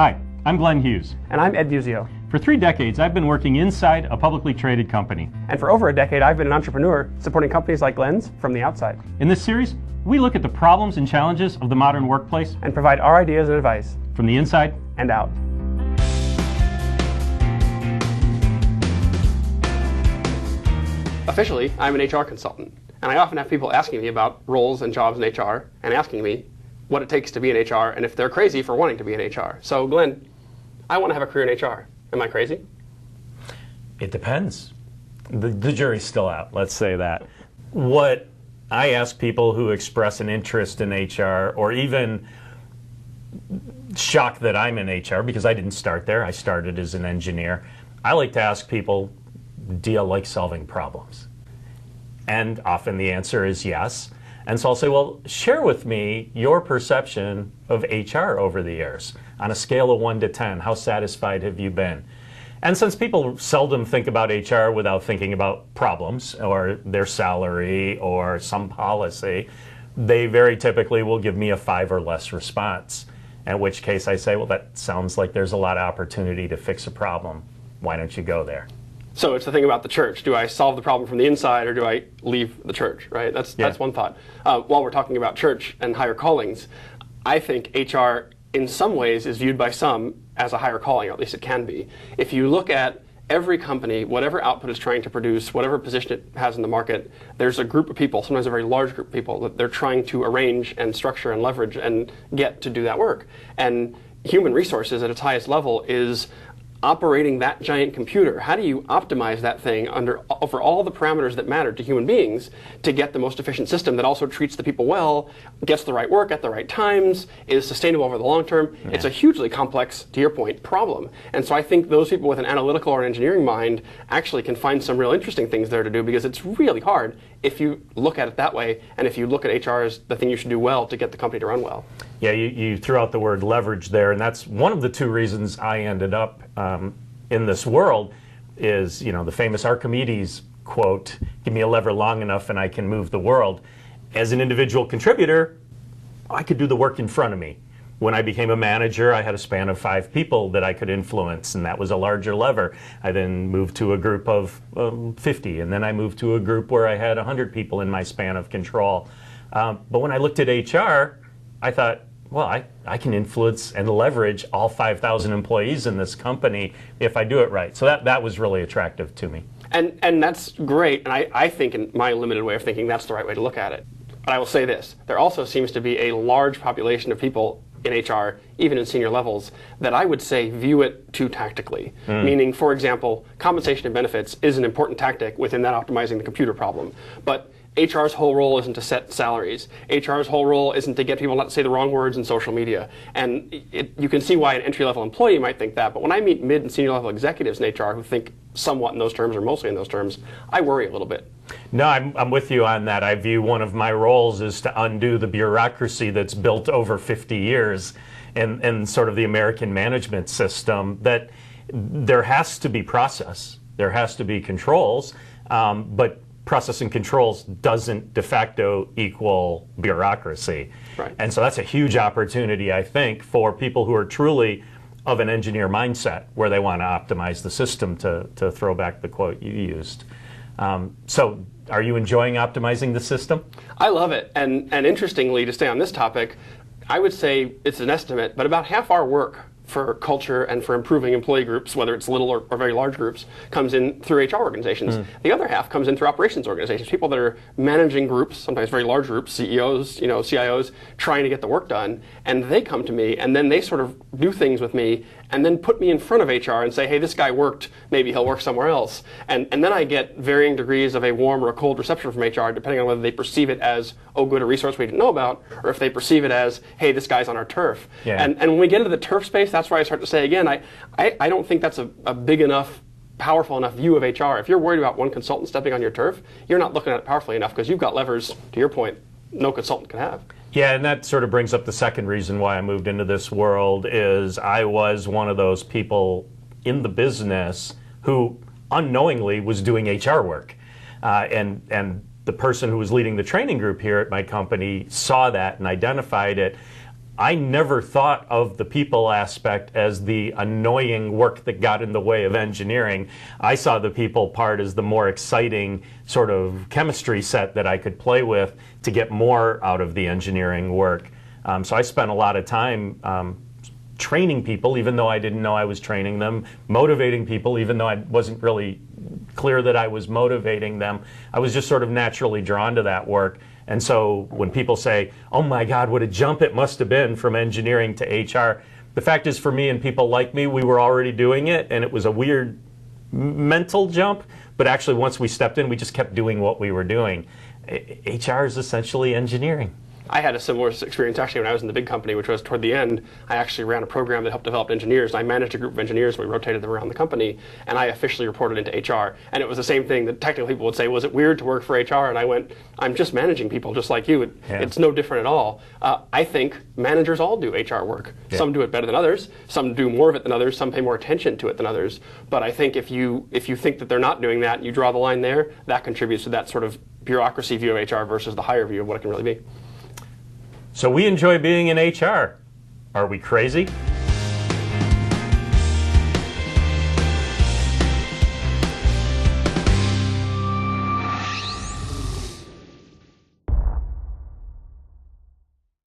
Hi, I'm Glenn Hughes. And I'm Ed Muzio. For 3 decades, I've been working inside a publicly traded company. And for over a decade, I've been an entrepreneur supporting companies like Glenn's from the outside. In this series, we look at the problems and challenges of the modern workplace and provide our ideas and advice from the inside and out. Officially, I'm an HR consultant, and I often have people asking me about roles and jobs in HR and asking me what it takes to be in HR and if they're crazy for wanting to be in HR. So, Glenn, I want to have a career in HR. Am I crazy? It depends. The jury's still out, let's say that. What I ask people who express an interest in HR, or even shocked that I'm in HR because I didn't start there, I started as an engineer. I like to ask people, do you like solving problems? And often the answer is yes. And so I'll say, well, share with me your perception of HR over the years. On a scale of 1 to 10, how satisfied have you been? And since people seldom think about HR without thinking about problems or their salary or some policy, they very typically will give me a 5 or less response. In which case I say, well, that sounds like there's a lot of opportunity to fix a problem. Why don't you go there? So it's the thing about the church. Do I solve the problem from the inside or do I leave the church, right? That's one thought. While we're talking about church and higher callings, I think HR in some ways is viewed by some as a higher calling, or at least it can be. If you look at every company, whatever output it's trying to produce, whatever position it has in the market, there's a group of people, sometimes a very large group of people, that they're trying to arrange and structure and leverage and get to do that work. And human resources at its highest level is operating that giant computer. How do you optimize that thing over all the parameters that matter to human beings to get the most efficient system that also treats the people well, gets the right work at the right times, is sustainable over the long term? Yeah. It's a hugely complex, to your point, problem. And so I think those people with an analytical or an engineering mind actually can find some real interesting things there to do, because it's really hard if you look at it that way, and if you look at HR as the thing you should do well to get the company to run well. Yeah, you threw out the word leverage there, and that's one of the 2 reasons I ended up in this world is, the famous Archimedes quote, give me a lever long enough and I can move the world. As an individual contributor, I could do the work in front of me. When I became a manager, I had a span of 5 people that I could influence, and that was a larger lever. I then moved to a group of 50, and then I moved to a group where I had 100 people in my span of control. But when I looked at HR, I thought, well, I can influence and leverage all 5,000 employees in this company if I do it right. So that was really attractive to me. And that's great, and I think, in my limited way of thinking, that's the right way to look at it. But I will say this, there also seems to be a large population of people in HR, even in senior levels, that I would say view it too tactically. Meaning, for example, compensation and benefits is an important tactic within that optimizing the computer problem. But HR's whole role isn't to set salaries. HR's whole role isn't to get people not to say the wrong words in social media. And you can see why an entry-level employee might think that, but when I meet mid and senior-level executives in HR who think somewhat in those terms, or mostly in those terms, I worry a little bit. No, I'm with you on that. I view one of my roles is to undo the bureaucracy that's built over 50 years in sort of the American management system, that there has to be process, there has to be controls, but process and controls doesn't de facto equal bureaucracy. Right. And so that's a huge opportunity, I think, for people who are truly of an engineer mindset, where they want to optimize the system, to throw back the quote you used. So are you enjoying optimizing the system? I love it. And interestingly, to stay on this topic, I would say it's an estimate, but about half our work for culture and for improving employee groups, whether it's little or very large groups, comes in through HR organizations. The other half comes in through operations organizations, people that are managing groups, sometimes very large groups, CEOs, CIOs, trying to get the work done, and they come to me, and then they sort of do things with me, and then put me in front of HR and say, hey, this guy worked, maybe he'll work somewhere else. And then I get varying degrees of a warm or a cold reception from HR, depending on whether they perceive it as, oh, good, a resource we didn't know about, or if they perceive it as, hey, this guy's on our turf. Yeah. And when we get into the turf space, that's where I start to say, again, I don't think that's a big enough, powerful enough view of HR. If you're worried about one consultant stepping on your turf, you're not looking at it powerfully enough, because you've got levers, to your point, no consultant can have. Yeah, and that sort of brings up the second reason why I moved into this world, is I was one of those people in the business who unknowingly was doing HR work. And the person who was leading the training group here at my company saw that and identified it. I never thought of the people aspect as the annoying work that got in the way of engineering. I saw the people part as the more exciting sort of chemistry set that I could play with to get more out of the engineering work. So I spent a lot of time training people, even though I didn't know I was training them, motivating people, even though I wasn't really clear that I was motivating them. I was just sort of naturally drawn to that work. And so when people say, oh my God, what a jump it must have been from engineering to HR, the fact is, for me and people like me, we were already doing it, and it was a weird mental jump, but actually once we stepped in, we just kept doing what we were doing. HR is essentially engineering. I had a similar experience actually when I was in the big company, which was toward the end. I actually ran a program that helped develop engineers. I managed a group of engineers. We rotated them around the company, and I officially reported into HR. And it was the same thing that technical people would say, was it weird to work for HR? And I went, I'm just managing people just like you. It's no different at all. I think managers all do HR work. Yeah. Some do it better than others. Some do more of it than others. Some pay more attention to it than others. But I think if you think that they're not doing that, and you draw the line there, that contributes to that sort of bureaucracy view of HR versus the higher view of what it can really be. So we enjoy being in HR. Are we crazy?